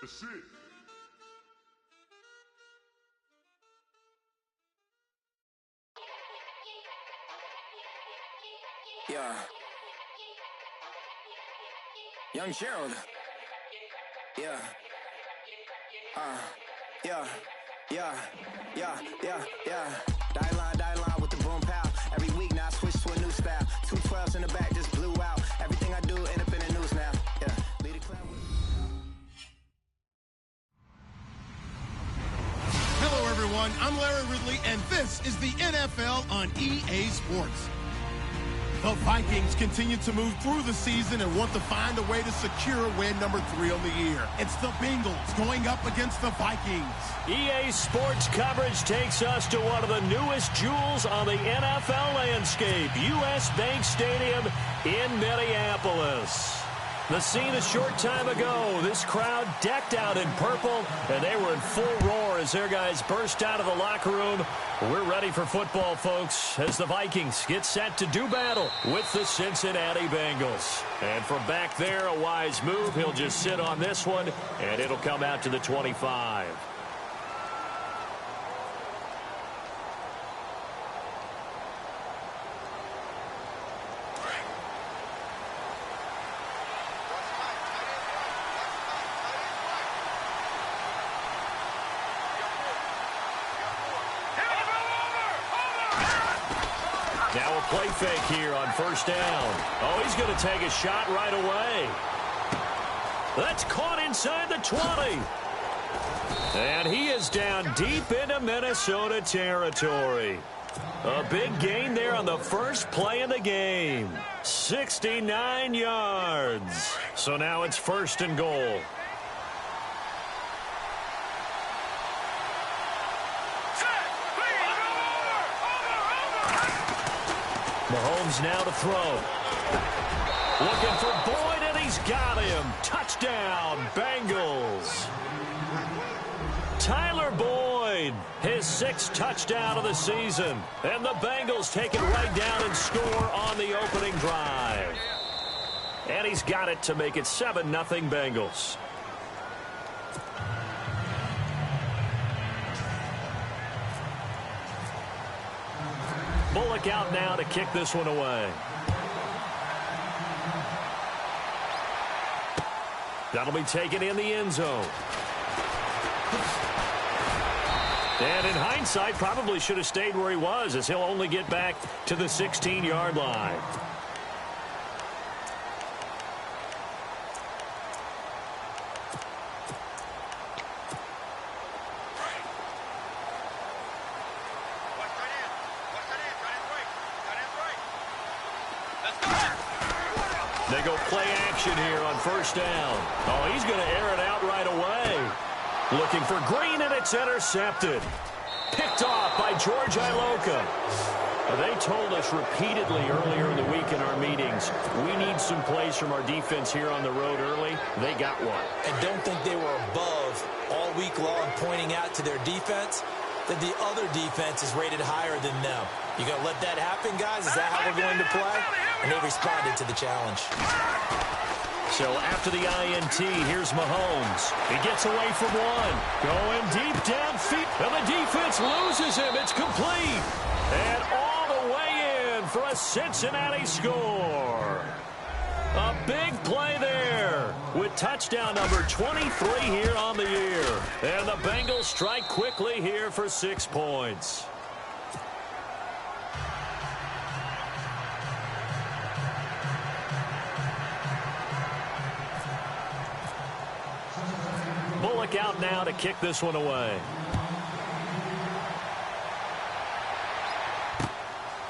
That's it. Yeah. Young Gerald. Yeah. Yeah. Die line with the boom pow. Every week now I switch to a new style. 212s in the back just blew out. Everything I do end up in the news now. Yeah. Lead a club. Hello, everyone. I'm Larry Ridley, and this is the NFL on EA Sports. The Vikings continue to move through the season and want to find a way to secure win number 3 on the year. It's the Bengals going up against the Vikings. EA Sports coverage takes us to one of the newest jewels on the NFL landscape, US Bank Stadium in Minneapolis. The scene a short time ago, this crowd decked out in purple, and they were in full roar as their guys burst out of the locker room. We're ready for football, folks, as the Vikings get set to do battle with the Cincinnati Bengals. And from back there, a wise move. He'll just sit on this one, and it'll come out to the 25. Now a play fake here on first down. Oh, he's going to take a shot right away. That's caught inside the 20. And he is down deep into Minnesota territory. A big gain there on the first play of the game. 69 yards. So now it's 1st and goal. Mahomes now to throw. Looking for Boyd, and he's got him. Touchdown, Bengals. Tyler Boyd, his 6th touchdown of the season. And the Bengals take it right down and score on the opening drive. And he's got it to make it 7-0 Bengals. Bullock out now to kick this one away. That'll be taken in the end zone. And in hindsight, probably should have stayed where he was, as he'll only get back to the 16-yard line. They go play action here on first down. Oh, he's going to air it out right away. Looking for Green, and it's intercepted. Picked off by George Iloka. They told us repeatedly earlier in the week in our meetings, we need some plays from our defense here on the road early. They got one. And don't think they were above all week long pointing out to their defense that the other defense is rated higher than them. You going to let that happen, guys? Is that how we're going to play? And they responded to the challenge. So after the INT, here's Mahomes. He gets away from one. Going deep downfield. And the defense loses him. It's complete. And all the way in for a Cincinnati score. A big play there with touchdown number 23 here on the year. And the Bengals strike quickly here for 6 points. Bullock out now to kick this one away.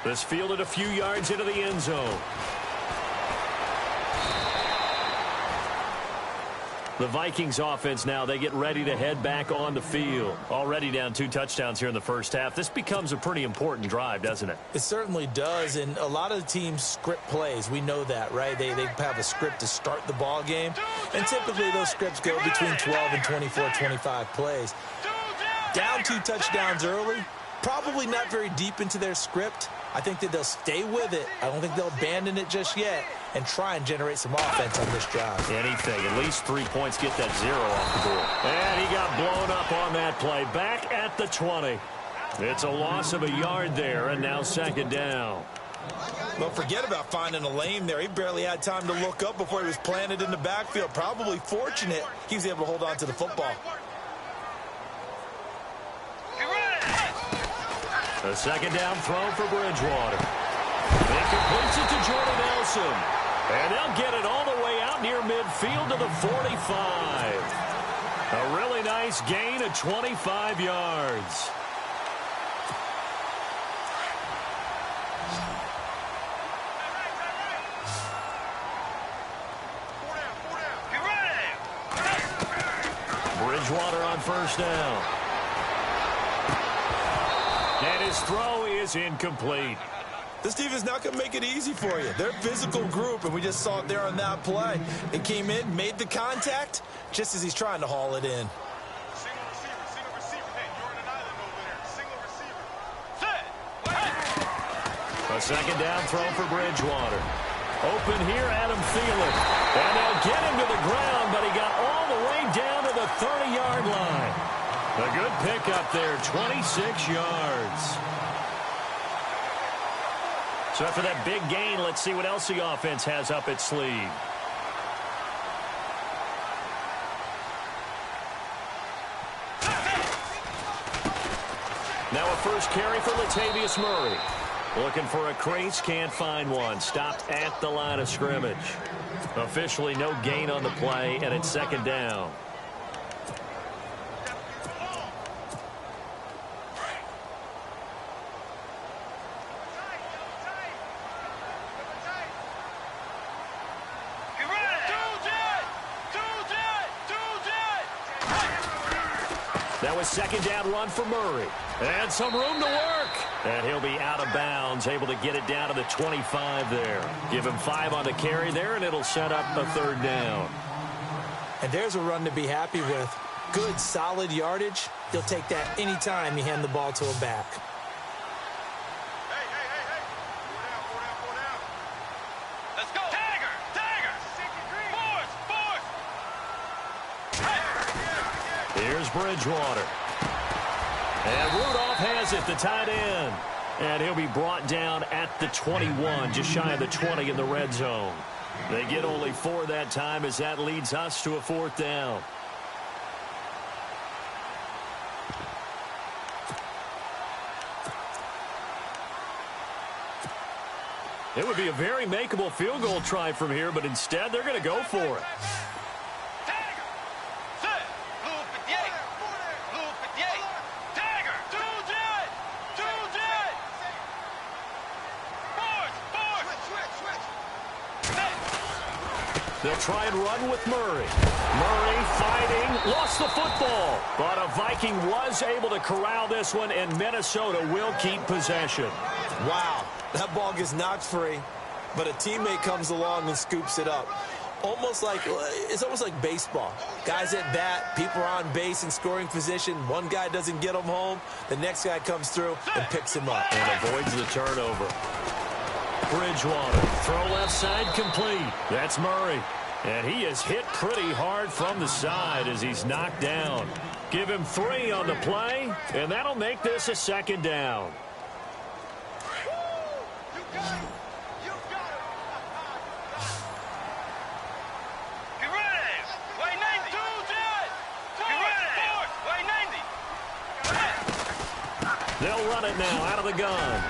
This fielded a few yards into the end zone. The Vikings offense now, they get ready to head back on the field. Already down 2 touchdowns here in the first half. This becomes a pretty important drive, doesn't it? It certainly does, and a lot of the teams script plays. We know that, right? They have a script to start the ball game, and typically those scripts go between 12 and 24, 25 plays. Down 2 touchdowns early, probably not very deep into their script. I think that they'll stay with it. I don't think they'll abandon it just yet and try and generate some offense on this drive. Anything. At least 3 points. Get that 0 off the board. And he got blown up on that play. Back at the 20. It's a loss of a yard there, and now second down. Well, forget about finding a lane there. He barely had time to look up before he was planted in the backfield. Probably fortunate he was able to hold on to the football. A second down throw for Bridgewater. He completes it to Jordan Nelson. And they'll get it all the way out near midfield to the 45. A really nice gain of 25 yards. Bridgewater on first down. And his throw is incomplete. This defense is not going to make it easy for you. They're a physical group, and we just saw it there on that play. It came in, made the contact, just as he's trying to haul it in. Single receiver. Hey, you're on an island over there. Single receiver. A second down throw for Bridgewater. Open here, Adam Thielen. And they'll get him to the ground, but he got all the way down to the 30-yard line. A good pickup there, 26 yards. So after that big gain, let's see what else the offense has up its sleeve. Now a first carry for Latavius Murray. Looking for a crease, can't find one. Stopped at the line of scrimmage. Officially no gain on the play, and it's second down. That was second down run for Murray. And some room to work. And he'll be out of bounds, able to get it down to the 25 there. Give him 5 on the carry there, and it'll set up a third down. And there's a run to be happy with. Good, solid yardage. He'll take that any time you hand the ball to a back. Hey. Four down. Let's go. Dagger. Force. Here's Bridgewater. And Rudolph has it, the tight end. And he'll be brought down at the 21, just shy of the 20 in the red zone. They get only 4 that time as that leads us to a fourth down. It would be a very makeable field goal try from here, but instead they're going to go for it. They'll try and run with Murray. Murray fighting, lost the football. But a Viking was able to corral this one, and Minnesota will keep possession. Wow, that ball gets knocked free, but a teammate comes along and scoops it up. It's almost like baseball. Guys at bat, people are on base in scoring position. One guy doesn't get him home. The next guy comes through and picks him up. And avoids the turnover. Bridgewater, throw left side complete. That's Murray. And he is hit pretty hard from the side as he's knocked down. Give him 3 on the play, and that'll make this a second down. They'll run it now out of the gun.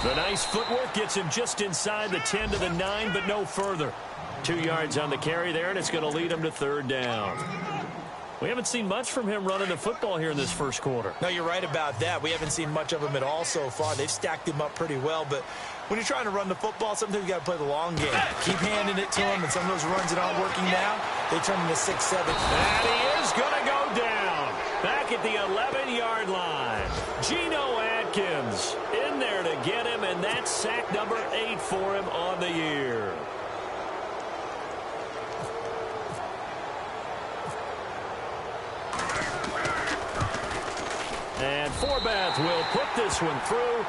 The nice footwork gets him just inside the 10 to the 9, but no further. 2 yards on the carry there, and it's going to lead him to third down. We haven't seen much from him running the football here in this first quarter. No, you're right about that. We haven't seen much of him at all so far. They've stacked him up pretty well, but when you're trying to run the football, sometimes you got to play the long game. Keep handing it to him, and some of those runs that aren't working now, they turn into 6-7. And he is going to go down back at the 11-yard line. Geno Atkins in there to get him, and that's sack number 8 for him on the year. And Forbath will put this one through.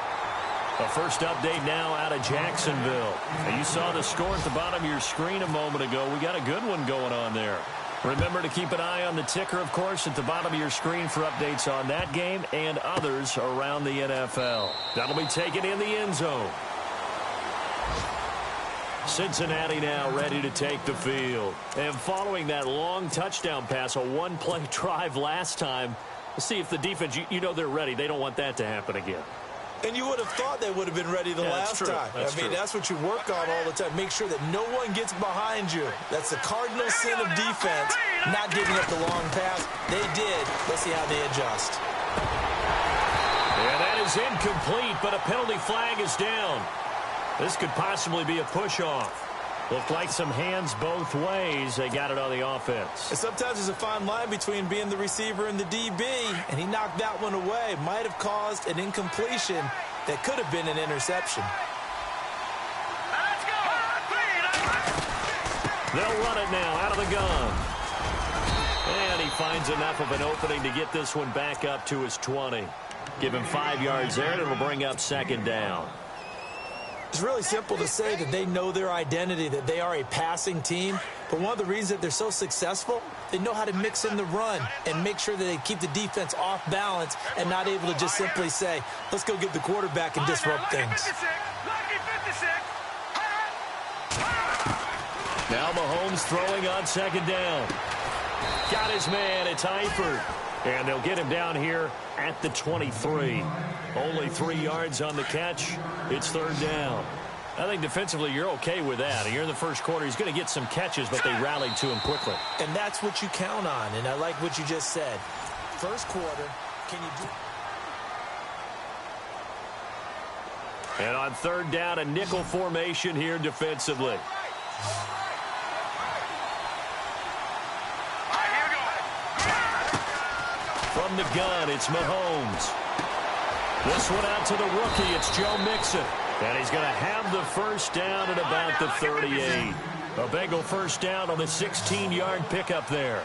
A first update now out of Jacksonville. And you saw the score at the bottom of your screen a moment ago. We got a good one going on there. Remember to keep an eye on the ticker, of course, at the bottom of your screen for updates on that game and others around the NFL. That'll be taken in the end zone. Cincinnati now ready to take the field. And following that long touchdown pass, a one-play drive last time, let's see if the defense, you know they're ready. They don't want that to happen again. And you would have thought they would have been ready the last time. That's what you work on all the time. Make sure that no one gets behind you. That's the cardinal sin of defense, not giving up the long pass. They did. Let's see how they adjust. Yeah, that is incomplete, but a penalty flag is down. This could possibly be a push-off. Looked like some hands both ways. They got it on the offense. And sometimes there's a fine line between being the receiver and the DB, and he knocked that one away. Might have caused an incompletion that could have been an interception. They'll run it now out of the gun. And he finds enough of an opening to get this one back up to his 20. Give him 5 yards there, and it'll bring up second down. It's really simple to say that they know their identity, that they are a passing team. But one of the reasons that they're so successful, they know how to mix in the run and make sure that they keep the defense off balance and not able to just simply say, let's go get the quarterback and disrupt things. Now Mahomes throwing on second down. Got his man. It's Eifert. And they'll get him down here at the 23. Only 3 yards on the catch. It's third down. I think defensively you're okay with that. You're in the first quarter. He's going to get some catches, but they rallied to him quickly. And that's what you count on, and I like what you just said. First quarter, can you do... And on third down, a nickel formation here defensively. From the gun, it's Mahomes. This one out to the rookie. It's Joe Mixon. And he's going to have the first down at about the 38. A Bengal first down on the 16-yard pickup there.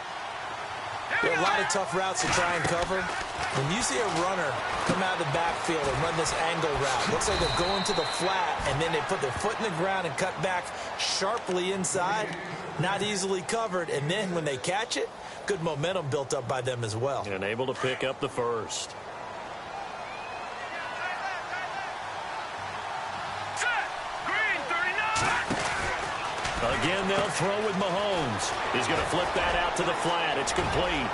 There are a lot of tough routes to try and cover. When you see a runner come out of the backfield and run this angle route, looks like they're going to the flat, and then they put their foot in the ground and cut back sharply inside, not easily covered. And then when they catch it, good momentum built up by them as well. And able to pick up the first. Again, they'll throw with Mahomes. He's going to flip that out to the flat. It's complete.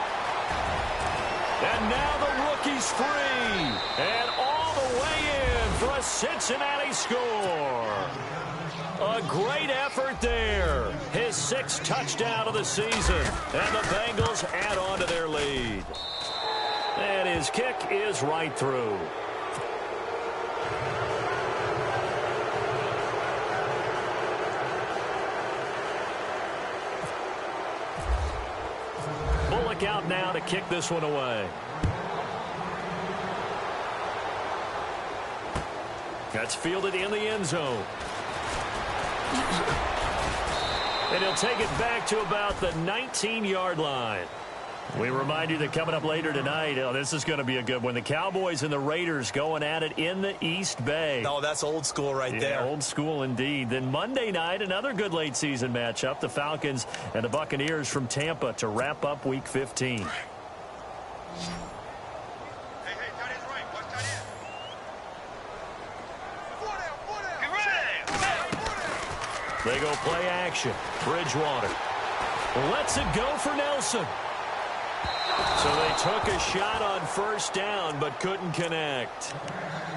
And now the rookie's free. And all the way in for a Cincinnati score. A great effort there. His 6th touchdown of the season. And the Bengals add on to their lead. And his kick is right through. Bullock out now to kick this one away. That's fielded in the end zone. And he'll take it back to about the 19-yard line. We remind you that coming up later tonight, this is going to be a good one. The Cowboys and the Raiders going at it in the East Bay. Oh, that's old school right there. Old school indeed. Then Monday night, another good late season matchup. The Falcons and the Buccaneers from Tampa to wrap up Week 15. They go play action. Bridgewater lets it go for Nelson. So they took a shot on first down, but couldn't connect.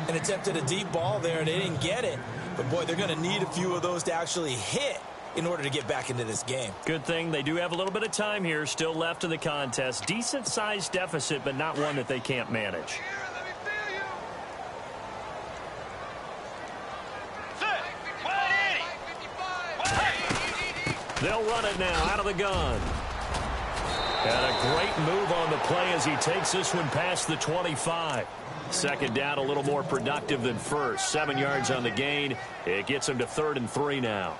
And attempted a deep ball there, and they didn't get it. But, boy, they're going to need a few of those to actually hit in order to get back into this game. Good thing they do have a little bit of time here still left in the contest. Decent-sized deficit, but not one that they can't manage. They'll run it now out of the gun. And a great move on the play as he takes this one past the 25. Second down, a little more productive than first. 7 yards on the gain. It gets him to 3rd and 3 now.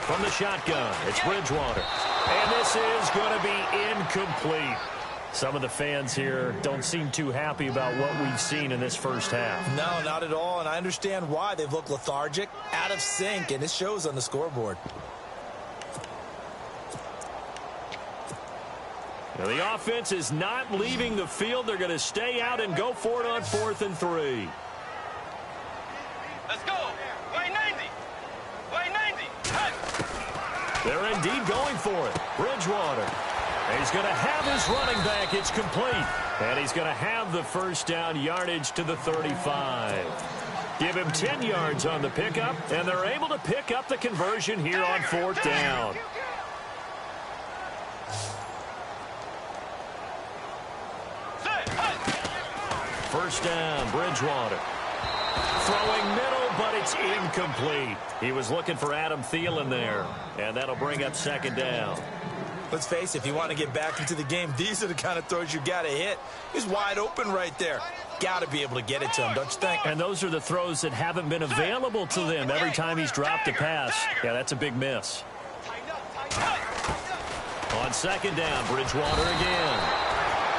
From the shotgun, it's Bridgewater. And this is going to be incomplete. Some of the fans here don't seem too happy about what we've seen in this first half. No, not at all, and I understand why. They've looked lethargic, out of sync, and it shows on the scoreboard. Now the offense is not leaving the field. They're going to stay out and go for it on 4th and 3. Let's go. Way 90. Way 90. Hey. They're indeed going for it. Bridgewater. He's going to have his running back. It's complete. And he's going to have the first down yardage to the 35. Give him 10 yards on the pickup, and they're able to pick up the conversion here on 4th down. First down, Bridgewater. Throwing middle, but it's incomplete. He was looking for Adam Thielen there, and that'll bring up 2nd down. Let's face it, if you want to get back into the game, these are the kind of throws you got to hit. He's wide open right there. Got to be able to get it to him, don't you think? And those are the throws that haven't been available to them every time he's dropped a pass. Yeah, that's a big miss. On 2nd down, Bridgewater again.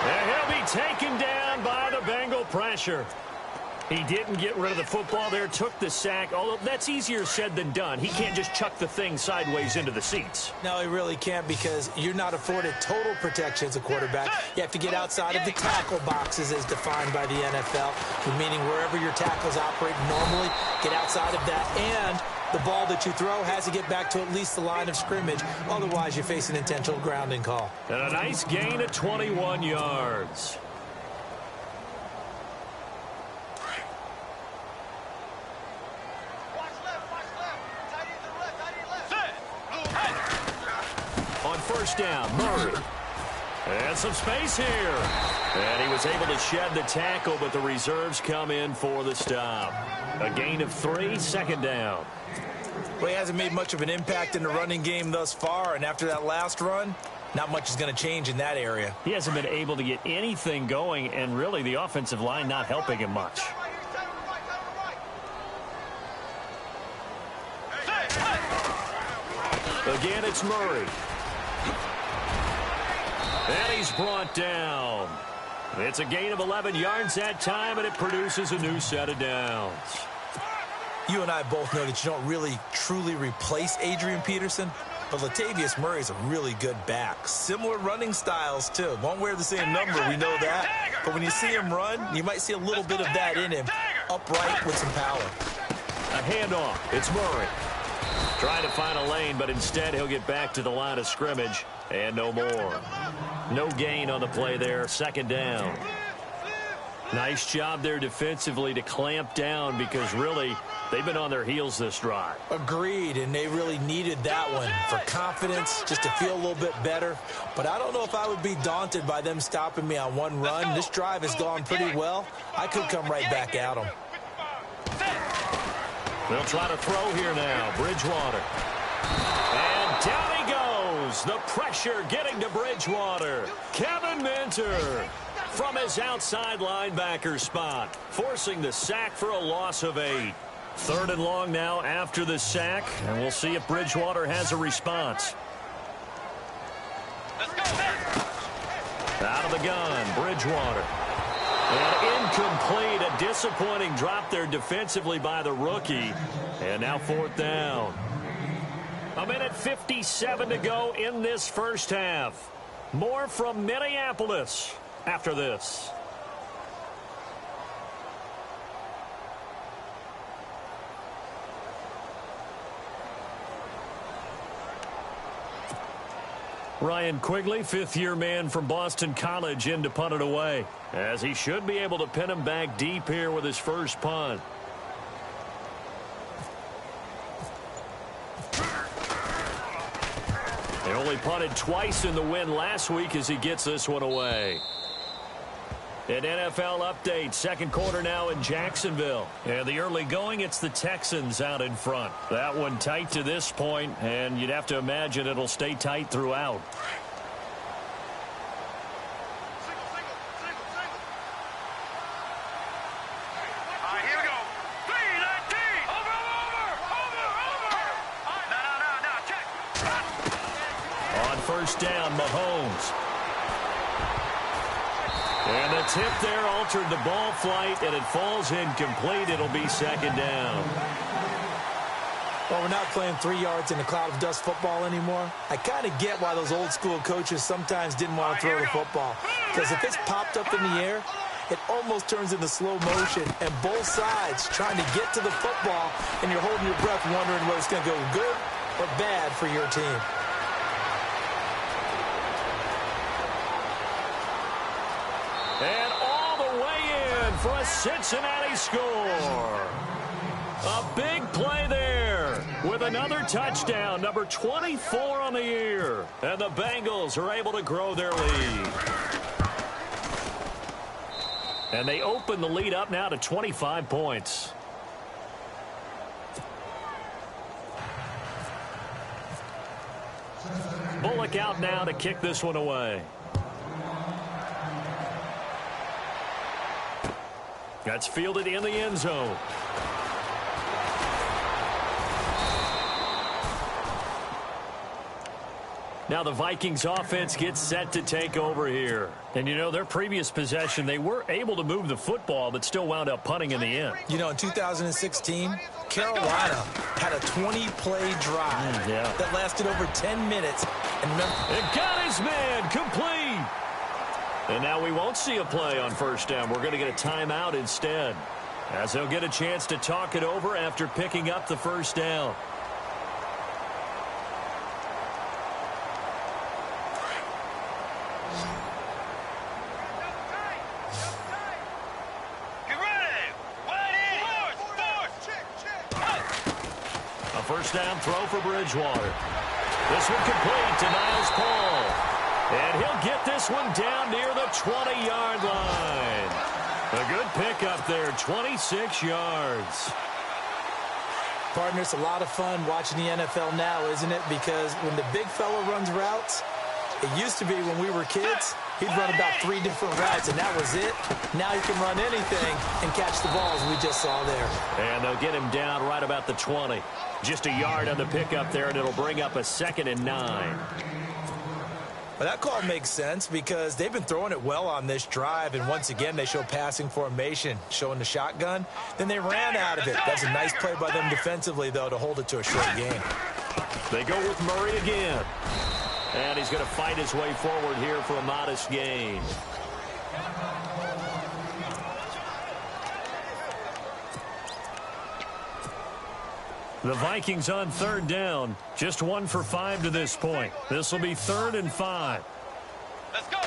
And he'll be taken down by the Bengal pressure. He didn't get rid of the football there, took the sack, although that's easier said than done. He can't just chuck the thing sideways into the seats. No, he really can't, because you're not afforded total protection as a quarterback. You have to get outside of the tackle boxes as defined by the NFL, meaning wherever your tackles operate normally, get outside of that, and the ball that you throw has to get back to at least the line of scrimmage. Otherwise, you face an intentional grounding call. And a nice gain of 21 yards. On first down, Murray. And some space here. And he was able to shed the tackle, but the reserves come in for the stop. A gain of 3, 2nd down. Well, he hasn't made much of an impact in the running game thus far, and after that last run, not much is going to change in that area. He hasn't been able to get anything going, and really the offensive line not helping him much. Again, it's Murray. And he's brought down. It's a gain of 11 yards that time, and it produces a new set of downs. You and I both know that you don't really truly replace Adrian Peterson, but Latavius Murray is a really good back. Similar running styles, too. Won't wear the same number, we know that. But when you see him run, you might see a little bit of that in him, upright with some power. A handoff. It's Murray. Trying to find a lane, but instead he'll get back to the line of scrimmage, and no more. No gain on the play there. 2nd down. Nice job there defensively to clamp down, because really they've been on their heels this drive. Agreed, and they really needed that one for confidence, just to feel a little bit better. But I don't know if I would be daunted by them stopping me on one run. This drive has gone pretty well. I could come right back at them. They'll try to throw here now. Bridgewater. And down he goes. The pressure getting to Bridgewater. Kevin Minter from his outside linebacker spot, forcing the sack for a loss of 8. 3rd and long now after the sack, and we'll see if Bridgewater has a response. Out of the gun, Bridgewater. And incomplete, a disappointing drop there defensively by the rookie. And now 4th down. 1:57 to go in this first half. More from Minneapolis after this. Ryan Quigley, fifth-year man from Boston College, in to punt it away, as he should be able to pin him back deep here with his first punt. They only punted twice in the win last week as he gets this one away. An NFL update, second quarter now in Jacksonville. And the early going, it's the Texans out in front. That one tight to this point, and you'd have to imagine it'll stay tight throughout. All right, here we go. 3-19. Over. No, check. On first down, Mahomes. And the tip there altered the ball flight, and it falls incomplete. It'll be second down. Well, we're not playing 3 yards in a cloud of dust football anymore. I kind of get why those old school coaches sometimes didn't want to throw the football. Because if it's popped up in the air, it almost turns into slow motion, and both sides trying to get to the football, and you're holding your breath wondering whether it's going to go good or bad for your team. And all the way in for a Cincinnati score. A big play there with another touchdown, number 24 on the year. And the Bengals are able to grow their lead. And they open the lead up now to 25 points. Bullock out now to kick this one away. That's fielded in the end zone. Now the Vikings offense gets set to take over here. And, you know, their previous possession, they were able to move the football, but still wound up punting in the end. You know, in 2016, Carolina had a 20-play drive that lasted over 10 minutes. And it got his man complete. And now we won't see a play on first down. We're going to get a timeout instead, as they'll get a chance to talk it over after picking up the first down. Get ready. A first down throw for Bridgewater. This one complete to Niles Paul. And he'll get this one down near the 20-yard line. A good pickup there, 26 yards. Partner, it's a lot of fun watching the NFL now, isn't it? Because when the big fella runs routes, it used to be when we were kids, he'd run about 3 different routes, and that was it. Now he can run anything and catch the balls we just saw there. And they'll get him down right about the 20. Just a yard on the pickup there, and it'll bring up a 2nd and 9. Well, that call makes sense because they've been throwing it well on this drive, and once again they show passing formation, showing the shotgun. Then they ran out of it. That's a nice play by them defensively, though, to hold it to a short game. They go with Murray again. And he's going to fight his way forward here for a modest gain. The Vikings on third down, just 1 for 5 to this point. This will be 3rd and 5. Let's go.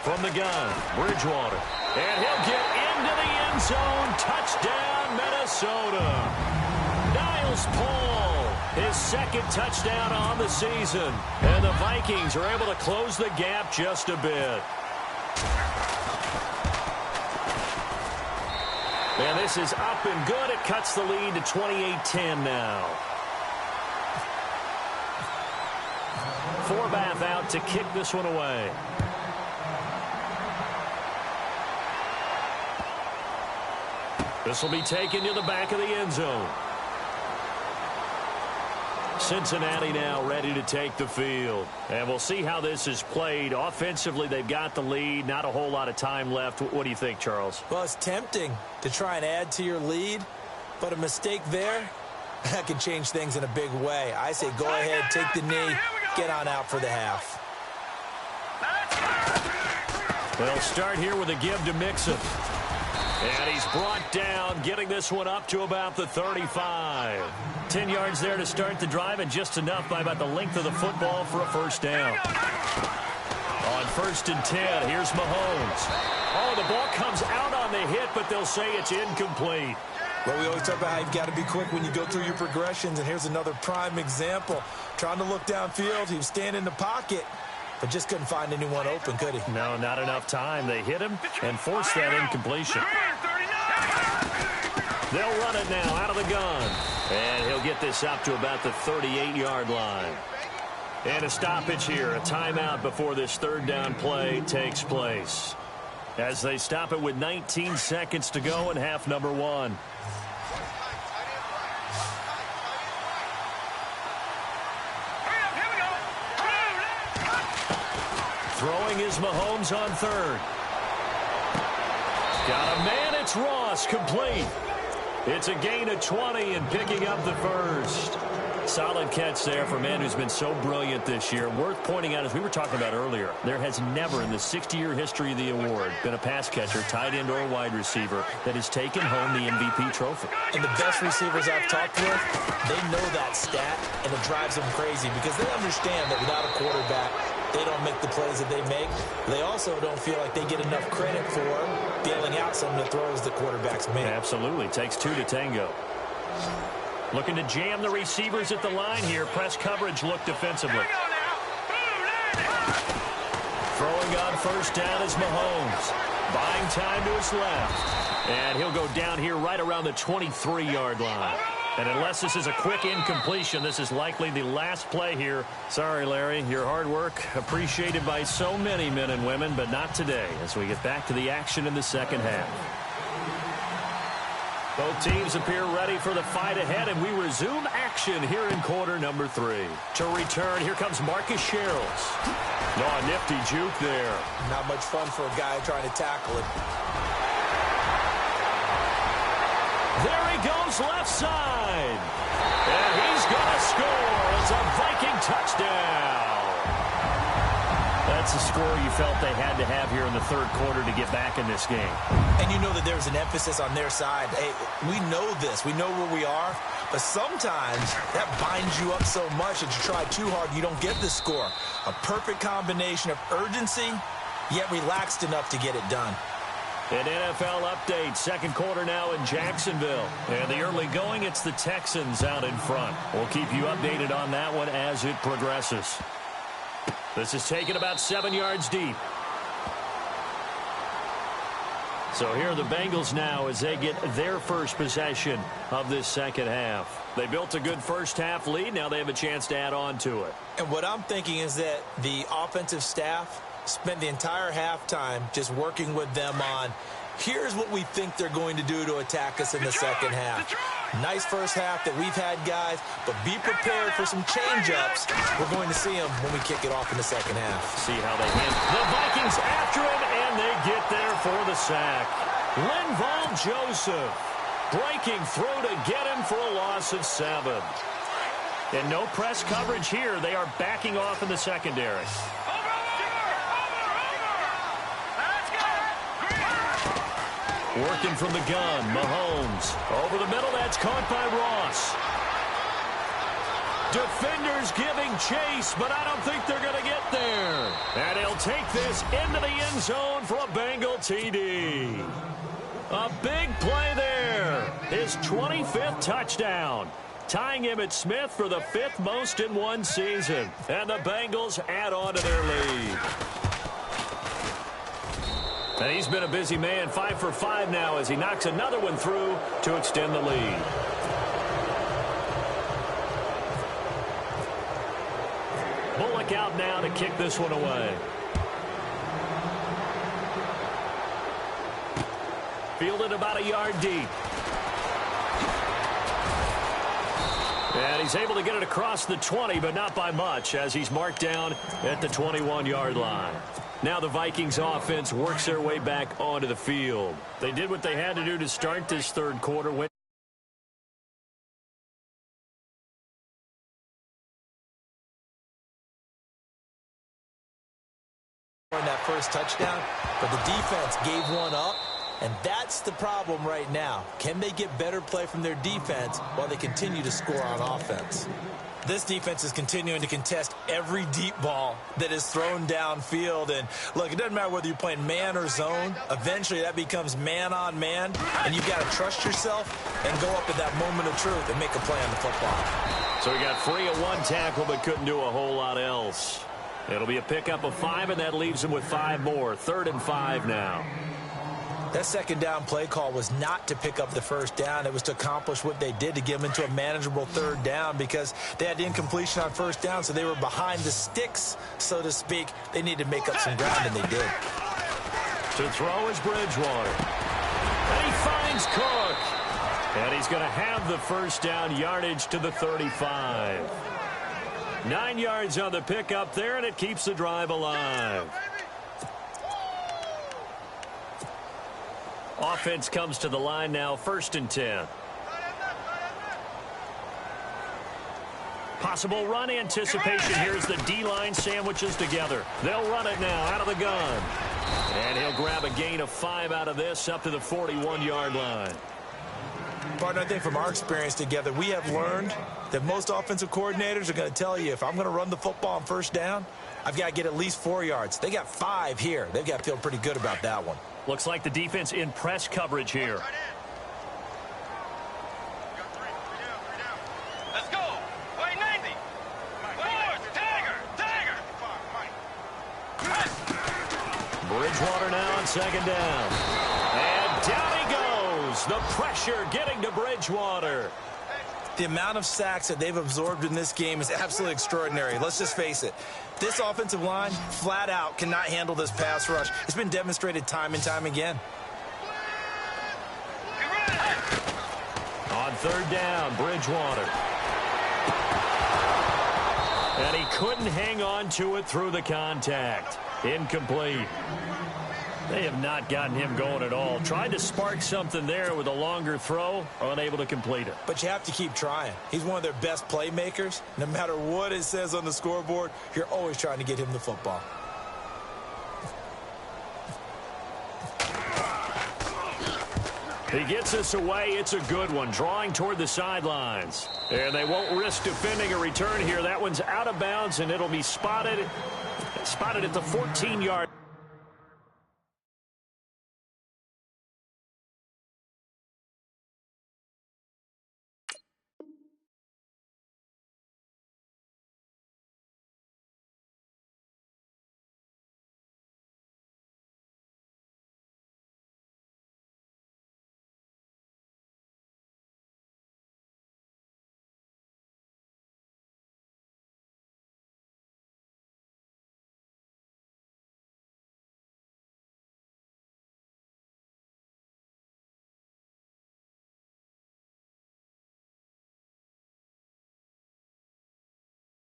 From the gun, Bridgewater. And he'll get into the end zone. Touchdown, Minnesota. Niles Paul, his 2nd touchdown on the season. And the Vikings are able to close the gap just a bit. And this is up and good. It cuts the lead to 28-10 now. Forbath out to kick this one away. This will be taken to the back of the end zone. Cincinnati now ready to take the field. And we'll see how this is played. Offensively, they've got the lead. Not a whole lot of time left. What do you think, Charles? Well, it's tempting to try and add to your lead, but a mistake there, that can change things in a big way. I say go ahead, take the knee, get on out for the half. They'll start here with a give to Mixon. And he's brought down, getting this one up to about the 35. 10 yards there to start the drive, and just enough by about the length of the football for a first down. On 1st and 10, here's Mahomes. Oh, the ball comes out on the hit, but they'll say it's incomplete. Well, we always talk about how you've got to be quick when you go through your progressions, and here's another prime example. Trying to look downfield, he was standing in the pocket, but just couldn't find anyone open, could he? No, not enough time. They hit him and forced that incompletion. They'll run it now out of the gun. And he'll get this up to about the 38-yard line. And a stoppage here, a timeout before this third down play takes place. As they stop it with 19 seconds to go in half number 1. Throwing is Mahomes on 3rd. Got a man, it's Ross, complete. It's a gain of 20 and picking up the first. Solid catch there for a man who's been so brilliant this year. Worth pointing out, as we were talking about earlier, there has never in the 60-year history of the award been a pass catcher, tight end, or a wide receiver that has taken home the MVP trophy. And the best receivers I've talked with, they know that stat, and it drives them crazy because they understand that without a quarterback, they don't make the plays that they make. They also don't feel like they get enough credit for bailing out some of the throws the quarterbacks make. Absolutely. Takes 2 to tango. Looking to jam the receivers at the line here. Press coverage look defensively. Throwing on 1st down is Mahomes. Buying time to his left. And he'll go down here right around the 23-yard line. And unless this is a quick incompletion, this is likely the last play here. Sorry, Larry, your hard work appreciated by so many men and women, but not today as we get back to the action in the second half. Both teams appear ready for the fight ahead, and we resume action here in quarter number 3. To return, here comes Marcus Sherrills. Oh, a nifty juke there. Not much fun for a guy trying to tackle it. There he goes left side. And he's going to score. It's a Viking touchdown. That's a score you felt they had to have here in the third quarter to get back in this game. And you know that there's an emphasis on their side. Hey, we know this. We know where we are. But sometimes that binds you up so much that you try too hard, you don't get the score. A perfect combination of urgency, yet relaxed enough to get it done. An NFL update, second quarter now in Jacksonville. And the early going, it's the Texans out in front. We'll keep you updated on that one as it progresses. This is taken about 7 yards deep. So here are the Bengals now as they get their first possession of this second half. They built a good first half lead. Now they have a chance to add on to it. And what I'm thinking is that the offensive staff spent the entire halftime just working with them on, here's what we think they're going to do to attack us in the second half. Nice first half that we've had, guys, but be prepared for some change-ups. We're going to see them when we kick it off in the second half. See how they handle the Vikings after him, and they get there for the sack. Linval Joseph breaking through to get him for a loss of 7. And no press coverage here. They are backing off in the secondary. Working from the gun, Mahomes. Over the middle, that's caught by Ross. Defenders giving chase, but I don't think they're going to get there. And he'll take this into the end zone for a Bengal TD. A big play there. His 25th touchdown. Tying him at Smith for the 5th most in one season. And the Bengals add on to their lead. And he's been a busy man, 5 for 5 now as he knocks another one through to extend the lead. Bullock out now to kick this one away. Fielded about a yard deep. And he's able to get it across the 20, but not by much as he's marked down at the 21-yard line. Now the Vikings offense works their way back onto the field. They did what they had to do to start this third quarter. In that first touchdown, but the defense gave one up And that's the problem right now. Can they get better play from their defense while they continue to score on offense? This defense is continuing to contest every deep ball that is thrown downfield. And, look, it doesn't matter whether you're playing man or zone. Eventually, that becomes man-on-man, and you've got to trust yourself and go up at that moment of truth and make a play on the football. So he got free of one tackle but couldn't do a whole lot else. It'll be a pickup of 5, and that leaves him with 5 more. 3rd and 5 now. That second down play call was not to pick up the first down. It was to accomplish what they did, to get them into a manageable 3rd down, because they had the incompletion on first down, so they were behind the sticks, so to speak. They needed to make up some ground, and they did. To throw is Bridgewater. And he finds Cook. And he's going to have the first down, yardage to the 35. 9 yards on the pickup there, and it keeps the drive alive. Offense comes to the line now, 1st and 10. Possible run anticipation. Here's the D-line sandwiches together. They'll run it now out of the gun. And he'll grab a gain of 5 out of this up to the 41-yard line. Partner, I think from our experience together, we have learned that most offensive coordinators are going to tell you, if I'm going to run the football on first down, I've got to get at least 4 yards. They got 5 here. They've got to feel pretty good about that one. Looks like the defense in press coverage here. Let's go. Wait, 90. Forward. Dagger. Bridgewater now on 2nd down. And down he goes. The pressure getting to Bridgewater. The amount of sacks that they've absorbed in this game is absolutely extraordinary. Let's just face it. This offensive line, flat out, cannot handle this pass rush. It's been demonstrated time and time again. On 3rd down, Bridgewater. And he couldn't hang on to it through the contact. Incomplete. They have not gotten him going at all. Tried to spark something there with a longer throw, unable to complete it. But you have to keep trying. He's one of their best playmakers. No matter what it says on the scoreboard, you're always trying to get him the football. He gets us away. It's a good one. Drawing toward the sidelines. And they won't risk defending a return here. That one's out of bounds, and it'll be spotted at the 14-yard.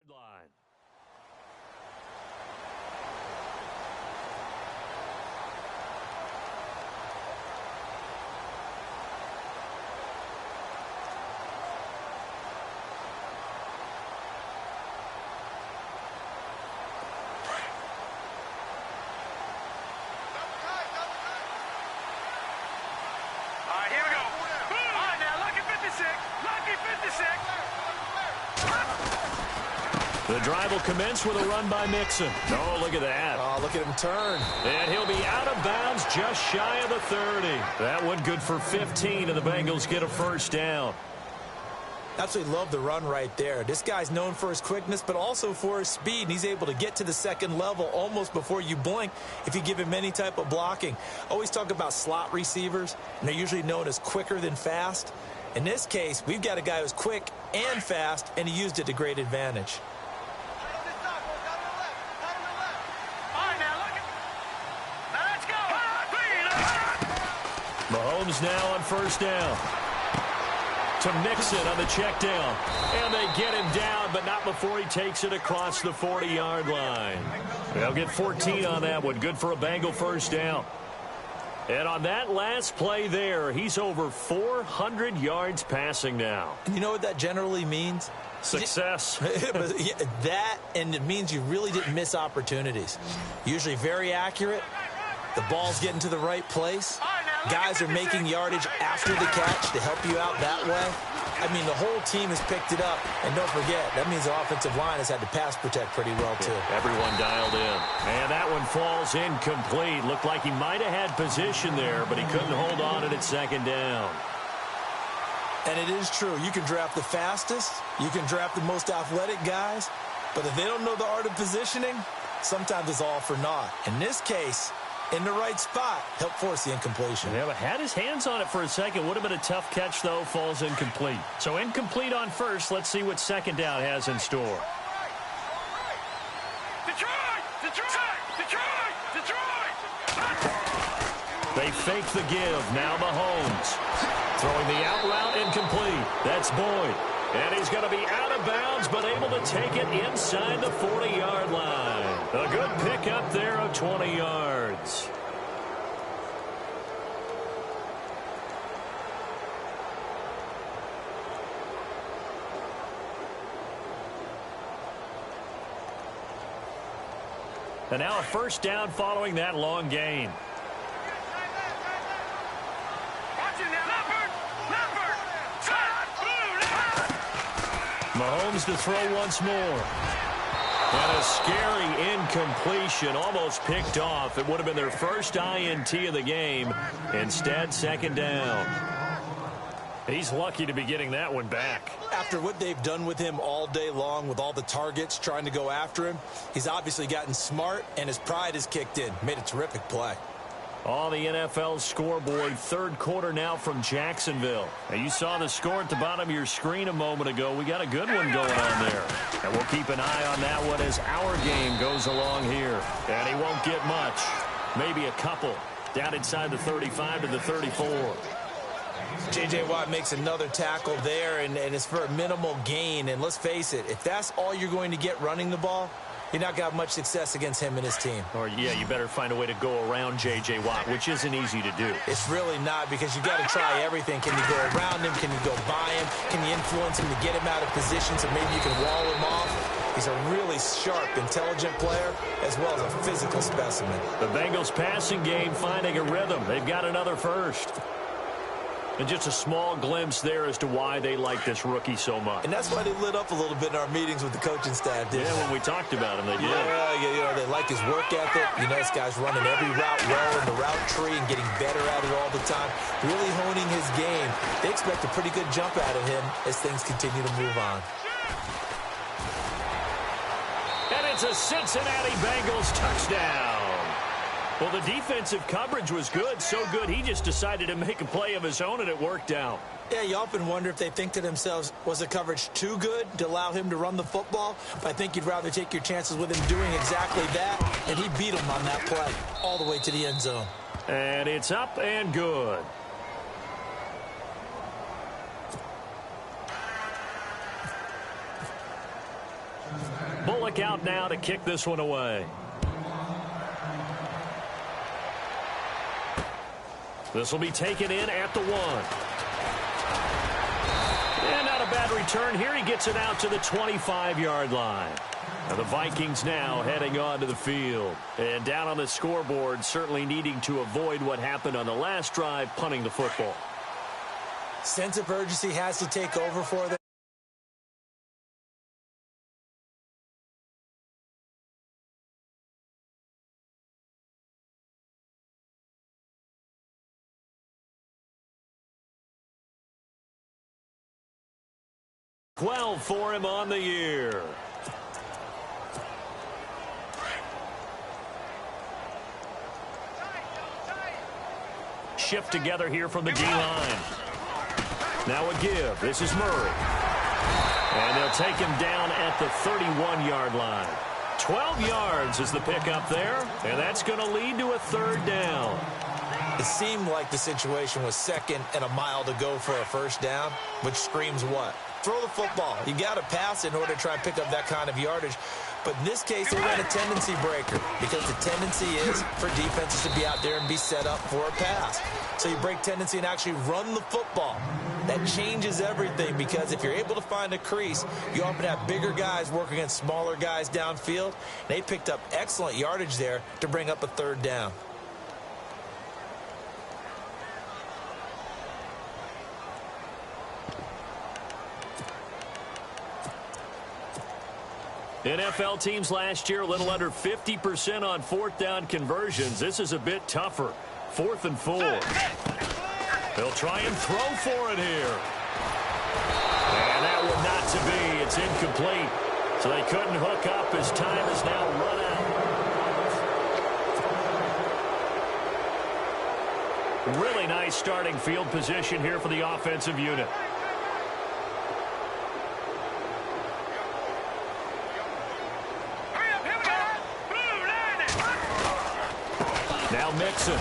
Line. All right, here we go. All right, now, lucky 56. Lucky 56. The drive will commence with a run by Mixon. Oh, look at that. Oh, look at him turn. And he'll be out of bounds just shy of the 30. That one good for 15, and the Bengals get a first down. Absolutely love the run right there. This guy's known for his quickness, but also for his speed, and he's able to get to the second level almost before you blink if you give him any type of blocking. Always talk about slot receivers, and they're usually known as quicker than fast. In this case, we've got a guy who's quick and fast, and he used it to great advantage. Mahomes now on first down. To Mixon on the check down. And they get him down, but not before he takes it across the 40-yard line. They'll get 14 on that one. Good for a Bengal first down. And on that last play there, he's over 400 yards passing now. And you know what that generally means? Success. That, and it means you really didn't miss opportunities. Usually very accurate. The ball's getting to the right place. All right, now, guys are making yardage after the catch to help you out that way, I mean, the whole team has picked it up. And don't forget, that means the offensive line has had to pass protect pretty well, too. Yeah, everyone dialed in. And that one falls incomplete. Looked like he might have had position there, but he couldn't hold on at second down. And it is true. You can draft the fastest. You can draft the most athletic guys. But if they don't know the art of positioning, sometimes it's all for naught. In this case, in the right spot, help force the incompletion. Yeah, but had his hands on it for a second. Would have been a tough catch, though. Falls incomplete. So incomplete on first. Let's see what second down has in store. Detroit! Detroit! Detroit! Detroit! They fake the give. Now Mahomes. Throwing the out route incomplete. That's Boyd. And he's going to be out of bounds, but able to take it inside the 40-yard line. A good pickup there of 20 yards. And now a first down following that long gain. Mahomes to throw once more. And a scary incompletion, almost picked off. It would have been their first INT of the game. Instead, second down. He's lucky to be getting that one back. After what they've done with him all day long with all the targets trying to go after him, he's obviously gotten smart, and his pride has kicked in. Made a terrific play. On the NFL scoreboard, third quarter now from Jacksonville. Now, you saw the score at the bottom of your screen a moment ago. We got a good one going on there. And we'll keep an eye on that one as our game goes along here. And he won't get much. Maybe a couple. Down inside the 35 to the 34. J.J. Watt makes another tackle there, and it's for a minimal gain. And let's face it, if that's all you're going to get running the ball, you're not got much success against him and his team. Or, yeah, you better find a way to go around J.J. Watt, which isn't easy to do. It's really not, because you got to try everything. Can you go around him? Can you go by him? Can you influence him to get him out of position so maybe you can wall him off? He's a really sharp, intelligent player, as well as a physical specimen. The Bengals passing game finding a rhythm. They've got another first. And just a small glimpse there as to why they like this rookie so much. And that's why they lit up a little bit in our meetings with the coaching staff, didn't they? When we talked about him, they did. Yeah, you know, they like his work ethic. You know, this guy's running every route well in the route tree and getting better at it all the time. Really honing his game. They expect a pretty good jump out of him as things continue to move on. And it's a Cincinnati Bengals touchdown. Well, the defensive coverage was good, so good he just decided to make a play of his own, and it worked out. Yeah, you often wonder if they think to themselves, was the coverage too good to allow him to run the football? But I think you'd rather take your chances with him doing exactly that, and he beat him on that play all the way to the end zone. And it's up and good. Bullock out now to kick this one away. This will be taken in at the 1. And not a bad return here. He gets it out to the 25-yard line. Now the Vikings now heading on to the field. And down on the scoreboard, certainly needing to avoid what happened on the last drive, punting the football. Sense of urgency has to take over for them. $12 for him on the year. Shift together here from the D-line. Now a give. This is Murray. And they'll take him down at the 31-yard line. 12 yards is the pickup there, and that's going to lead to a third down. It seemed like the situation was second and a mile to go for a first down, which screams what? Throw the football. You got to pass in order to try and pick up that kind of yardage. But in this case, they ran a tendency breaker because the tendency is for defenses to be out there and be set up for a pass. So you break tendency and actually run the football. That changes everything because if you're able to find a crease, you often have bigger guys work against smaller guys downfield. They picked up excellent yardage there to bring up a third down. NFL teams last year a little under 50% on fourth down conversions. This is a bit tougher. 4th and 4. They'll try and throw for it here. And that one not to be. It's incomplete. So they couldn't hook up as time is now run out. Really nice starting field position here for the offensive unit. Now Mixon.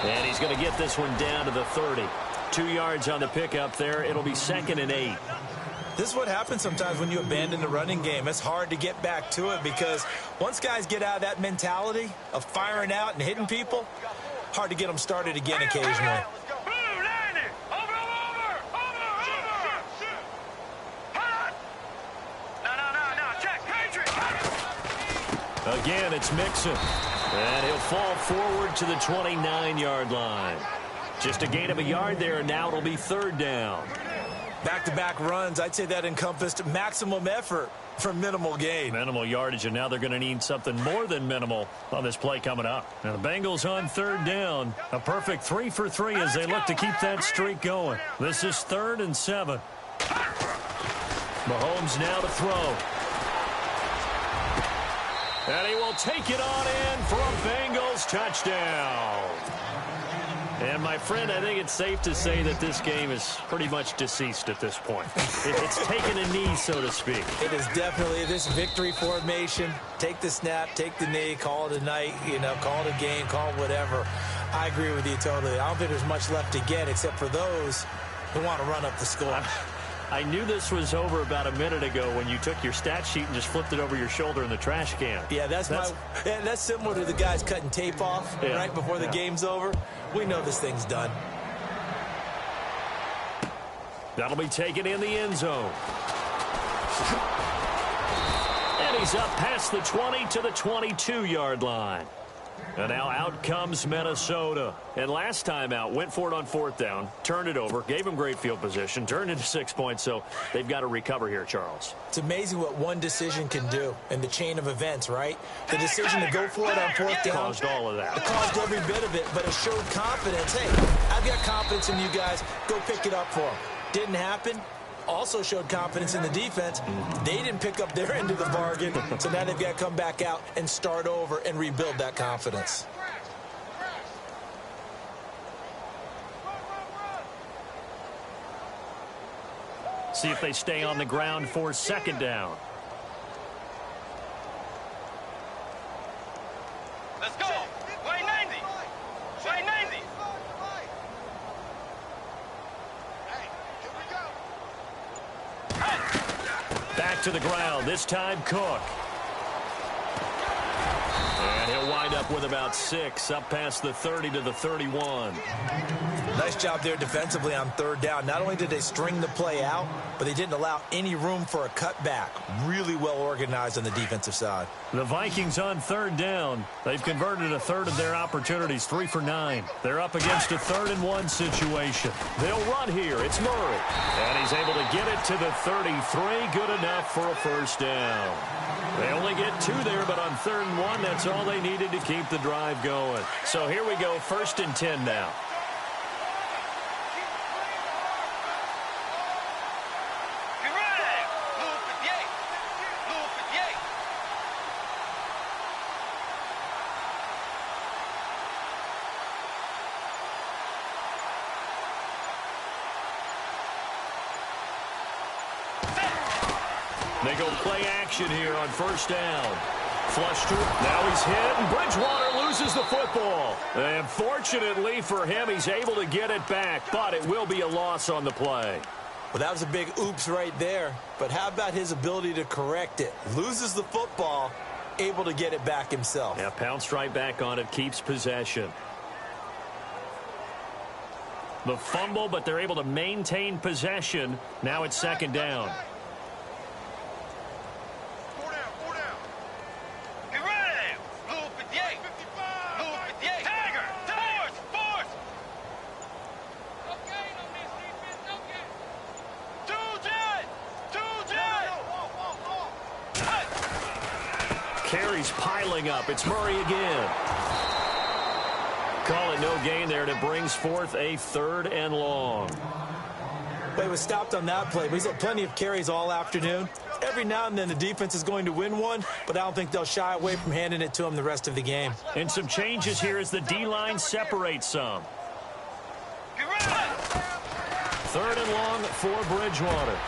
And he's going to get this one down to the 30. 2 yards on the pickup there. It'll be 2nd and 8. This is what happens sometimes when you abandon the running game. It's hard to get back to it because once guys get out of that mentality of firing out and hitting people, hard to get them started again occasionally. Again, it's Mixon. And he'll fall forward to the 29-yard line. Just a gain of a yard there, and now it'll be 3rd down. Back-to-back runs, I'd say that encompassed maximum effort for minimal gain. Minimal yardage, and now they're going to need something more than minimal on this play coming up. Now the Bengals on 3rd down. A perfect 3 for 3 as they look to keep that streak going. This is 3rd and 7. Mahomes now to throw. And he will take it on in for a Bengals touchdown. And, my friend, I think it's safe to say that this game is pretty much deceased at this point. It's taken a knee, so to speak. It is definitely this victory formation. Take the snap, take the knee, call it a night, call it a game, call it whatever. I agree with you totally. I don't think there's much left to get except for those who want to run up the score. I knew this was over about a minute ago when you took your stat sheet and just flipped it over your shoulder in the trash can. Yeah, that's similar to the guys cutting tape off right before the game's over. We know this thing's done. That'll be taken in the end zone. And he's up past the 20 to the 22-yard line. And now out comes Minnesota. And last time out, went for it on 4th down, turned it over, gave them great field position, turned into 6 points, so they've got to recover here, Charles. It's amazing what one decision can do in the chain of events, right? The decision to go for it on 4th down. Caused all of that. It caused every bit of it, but it showed confidence. Hey, I've got confidence in you guys. Go pick it up for them. Didn't happen. Also showed confidence in the defense. They didn't pick up their end of the bargain, so now they've got to come back out and start over and rebuild that confidence. See if they stay on the ground for 2nd down. Let's go. Way 90. Way 90. Back to the ground, this time Cook. And he'll wind up with about 6, up past the 30 to the 31. Nice job there defensively on 3rd down. Not only did they string the play out, but they didn't allow any room for a cutback. Really well organized on the defensive side. The Vikings on 3rd down. They've converted a third of their opportunities, 3 for 9. They're up against a 3rd and 1 situation. They'll run here. It's Murray. And he's able to get it to the 33. Good enough for a 1st down. They only get 2 there, but on 3rd and 1, that's all they needed to keep the drive going. So here we go, 1st and 10 now. They go play action here on 1st down. Flush to it. Now he's hit, and Bridgewater loses the football. And fortunately for him, he's able to get it back, but it will be a loss on the play. Well, that was a big oops right there. But how about his ability to correct it? Loses the football, able to get it back himself. Yeah, pounced right back on it, keeps possession. The fumble, but they're able to maintain possession. Now it's 2nd down. carries piling up. It's Murray again. Call it no gain there, and it brings forth a 3rd and long. Well, he was stopped on that play, but he's had plenty of carries all afternoon. Every now and then the defense is going to win one, but I don't think they'll shy away from handing it to him the rest of the game. And some changes here as the D-line separates some. 3rd and long for Bridgewater.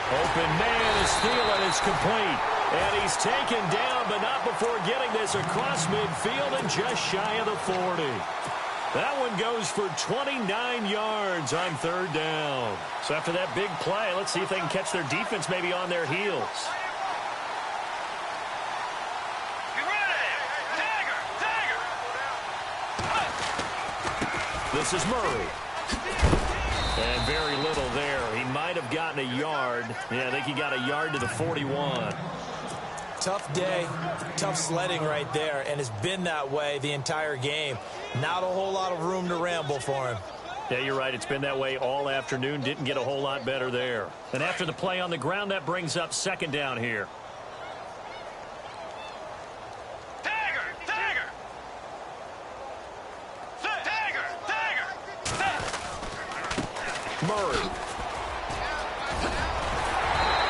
Open man is Thielen is complete. And he's taken down, but not before getting this across midfield and just shy of the 40. That one goes for 29 yards on 3rd down. So after that big play, let's see if they can catch their defense maybe on their heels. This is Murray. And very little there. He might have gotten a yard. Yeah, I think he got a yard to the 41. Tough day, tough sledding right there, and it's been that way the entire game. Not a whole lot of room to ramble for him. Yeah, you're right. It's been that way all afternoon. Didn't get a whole lot better there. And after the play on the ground, that brings up 2nd down here. Murray.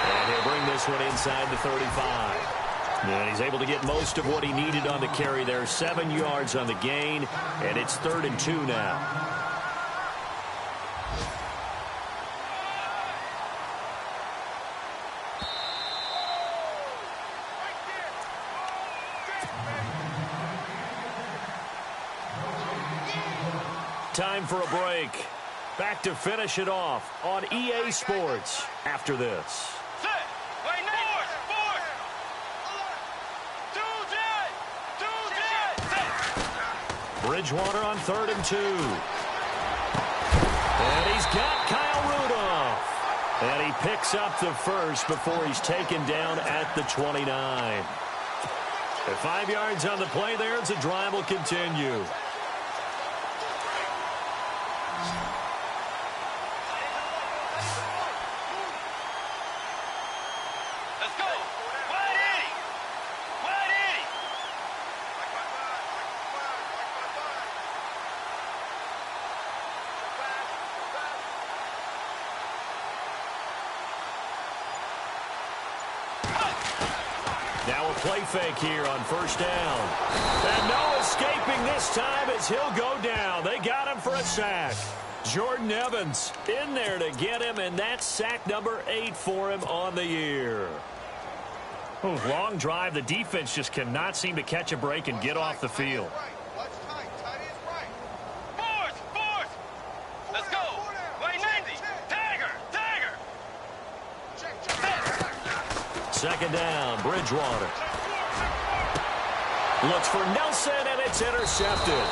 And he'll bring this one inside the 35. And he's able to get most of what he needed on the carry there. 7 yards on the gain, and it's 3rd and 2 now. Time for a break. Back to finish it off on EA Sports after this. Bridgewater on 3rd and 2. And he's got Kyle Rudolph. And he picks up the first before he's taken down at the 29. At 5 yards on the play there, the drive will continue. Now a play fake here on 1st down. And no escaping this time as he'll go down. They got him for a sack. Jordan Evans in there to get him, and that's sack number 8 for him on the year. Long drive. The defense just cannot seem to catch a break and get off the field. Let's go. Wait, 90. Dagger. 2nd down, Bridgewater. Looks for Nelson, and it's intercepted.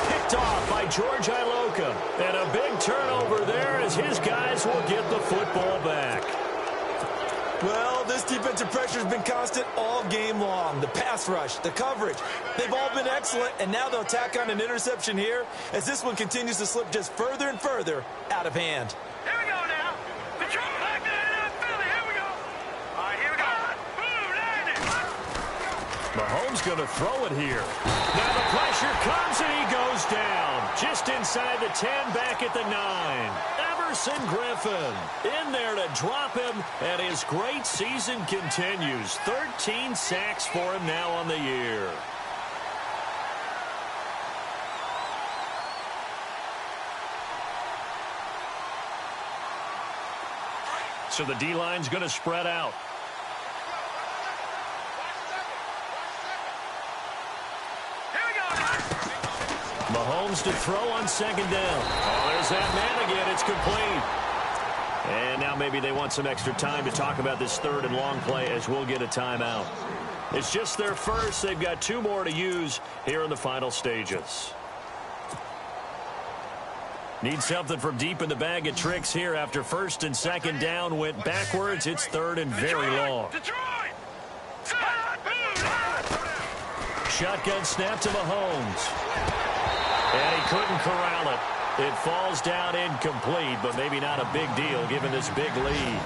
Picked off by George Iloka. And a big turnover there as his guys will get the football back. Well, this defensive pressure has been constant all game long. The pass rush, the coverage, they've all been excellent, and now they'll tack on an interception here as this one continues to slip just further and further out of hand. Here we go now. Control back there in Philly. Here we go. All right, here we go. Boom, landed. Mahomes going to throw it here. Now the pressure comes, and he goes down. Just inside the 10, back at the 9. Everson Griffin in there to drop him, and his great season continues. 13 sacks for him now on the year. So the D-line's going to spread out. Mahomes to throw on 2nd down. Oh, there's that man again. It's complete. And now maybe they want some extra time to talk about this 3rd and long play as we'll get a timeout. It's just their first. They've got 2 more to use here in the final stages. Need something from deep in the bag of tricks here after 1st and 2nd down went backwards. It's 3rd and very long. Shotgun snap to Mahomes. And he couldn't corral it. It falls down incomplete, but maybe not a big deal given this big lead.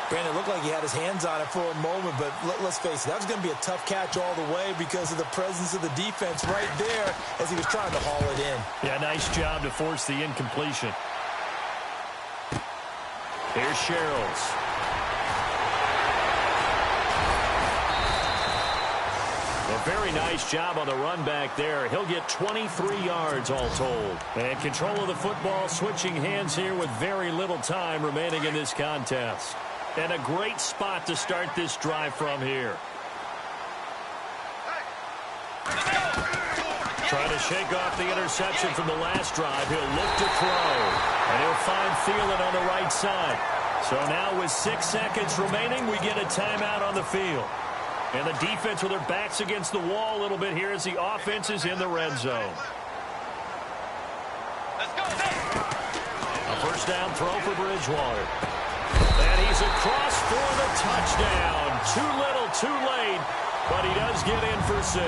Brandon, it looked like he had his hands on it for a moment, but let's face it, that was going to be a tough catch all the way because of the presence of the defense right there as he was trying to haul it in. Yeah, nice job to force the incompletion. Here's Sherrills. A very nice job on the run back there. He'll get 23 yards all told. And control of the football, switching hands here with very little time remaining in this contest. And a great spot to start this drive from here. Trying to shake off the interception from the last drive. He'll look to throw. And he'll find Thielen on the right side. So now with 6 seconds remaining, we get a timeout on the field. And the defense with their backs against the wall a little bit here as the offense is in the red zone. Let's go. A first down throw for Bridgewater. And he's across for the touchdown. Too little, too late. But he does get in for 6.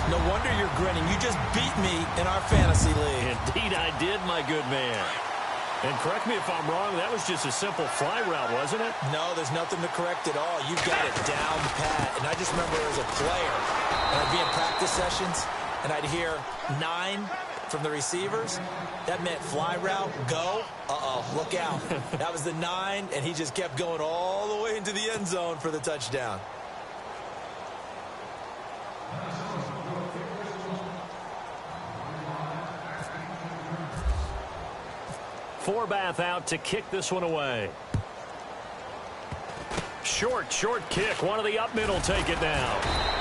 No wonder you're grinning. You just beat me in our fantasy league. Indeed I did, my good man. And correct me if I'm wrong, that was just a simple fly route, wasn't it? No, there's nothing to correct at all. You've got it down pat. And I just remember as a player, and I'd be in practice sessions, and I'd hear 9 from the receivers. That meant fly route, go. Uh-oh, look out. That was the 9, and he just kept going all the way into the end zone for the touchdown. Forbath out to kick this one away. Short kick. One of the up middle take it now.